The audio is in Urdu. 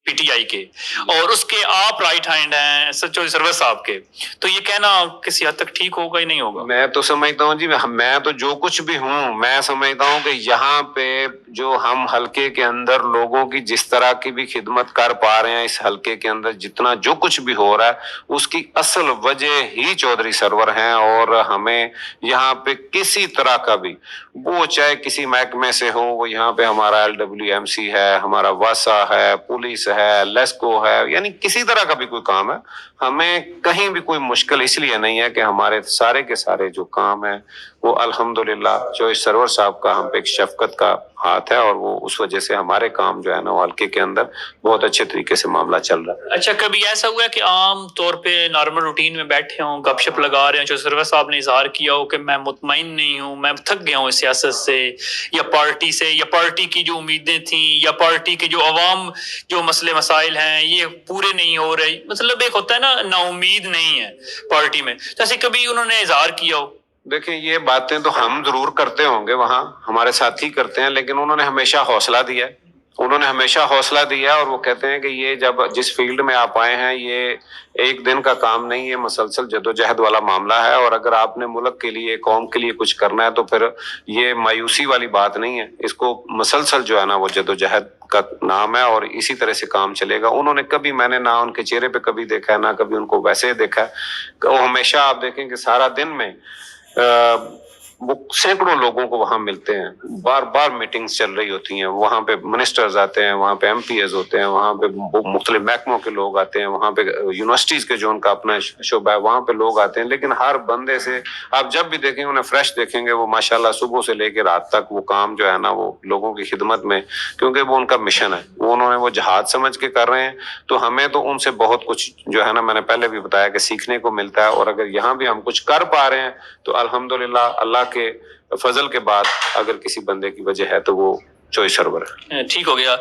پی ٹی آئی کے، اور اس کے آپ رائٹ ہینڈ ہیں چودھری سرور صاحب کے، تو یہ کہنا کسی حد تک ٹھیک ہوگا ہی نہیں ہوگا؟ میں تو سمجھتا ہوں جی، میں تو جو کچھ بھی ہوں، میں سمجھتا ہوں کہ یہاں پہ جو ہم حلقے کے اندر لوگوں کی جس طرح کی بھی خدمت کر پا رہے ہیں، اس حلقے کے اندر جتنا جو کچھ بھی ہو رہا ہے، اس کی اصل وجہ ہی چودھری سرور ہیں. اور ہمیں یہاں پہ کسی طرح کا بھی، وہ چاہے کسی محکمے سے ہو، وہ یہاں پہ ہمارا LWMC ہے، ہمارا واسا ہے، پولیس ہے، لیسکو ہے، یعنی کسی طرح کا بھی کوئی کام ہے، ہمیں کہیں بھی کوئی مشکل اس لیے نہیں ہے کہ ہمارے سارے کے سارے جو کام ہیں وہ الحمدللہ چودھری سرور صاحب کا ہم پہ ایک شفقت کا ہاتھ ہے، اور وہ اس وجہ سے ہمارے کام جو ہے نا وہ حلقے کے اندر بہت اچھے طریقے سے معاملہ چل رہا ہے. اچھا، کبھی ایسا ہوا ہے کہ عام طور پہ نارمل روٹین میں بیٹھے ہوں، گپ شپ لگا رہے ہیں، چودھری سرور صاحب نے اظہار کیا ہو کہ میں مطمئن نہیں ہوں، میں تھک گیا ہوں اس سیاست سے یا پارٹی سے، یا پارٹی کی جو امیدیں تھیں یا پارٹی کے جو عوام جو مسئلے مسائل ہیں یہ پورے نہیں ہو رہے، مطلب ایک ہوتا ہے نا نا امید نہیں ہے پارٹی میں، جیسے کبھی انہوں نے اظہار کیا ہو؟ دیکھیں، یہ باتیں تو ہم ضرور کرتے ہوں گے، وہاں ہمارے ساتھی کرتے ہیں، لیکن انہوں نے ہمیشہ حوصلہ دیا ہے. انہوں نے ہمیشہ حوصلہ دیا، اور وہ کہتے ہیں کہ یہ جس فیلڈ میں آپ آئے ہیں یہ ایک دن کا کام نہیں، یہ مسلسل جدوجہد والا معاملہ ہے، اور اگر آپ نے ملک کے لیے، قوم کے لیے کچھ کرنا ہے تو پھر یہ مایوسی والی بات نہیں ہے، اس کو مسلسل جو ہے نا وہ جدوجہد کا نام ہے، اور اسی طرح سے کام چلے گا. انہوں نے کبھی، میں نے نہ ان کے چہرے پہ کبھی دیکھا ہے، نہ کبھی ان کو ویسے دیکھا ہے، وہ ہمیشہ آپ دیکھیں کہ سارا دن میں وہ سینکڑوں لوگوں کو وہاں ملتے ہیں، بار بار میٹنگز چل رہی ہوتی ہیں، وہاں پہ منسٹرز آتے ہیں، وہاں پہ MPs ہوتے ہیں، وہاں پہ مختلف محکموں کے لوگ آتے ہیں، وہاں پہ یونیورسٹیز کے جو ان کا اپنا شعبہ ہے وہاں پہ لوگ آتے ہیں، لیکن ہر بندے سے آپ جب بھی دیکھیں انہیں فریش دیکھیں گے، وہ ماشاءاللہ صبح سے لے کے رات تک وہ کام جو ہے نا وہ لوگوں کی خدمت میں، کیونکہ وہ ان کا مشن ہے، انہوں نے وہ جہاد سمجھ کے کر رہے ہیں. تو ہمیں تو ان سے بہت کچھ جو ہے نا، میں نے پہلے بھی بتایا کہ سیکھنے کو ملتا ہے، اور اگر یہاں بھی ہم کچھ کر پا رہے ہیں تو الحمدللہ اللہ کے فضل کے بعد اگر کسی بندے کی وجہ ہے تو وہ چودھری سرور ہے. ٹھیک ہو گیا.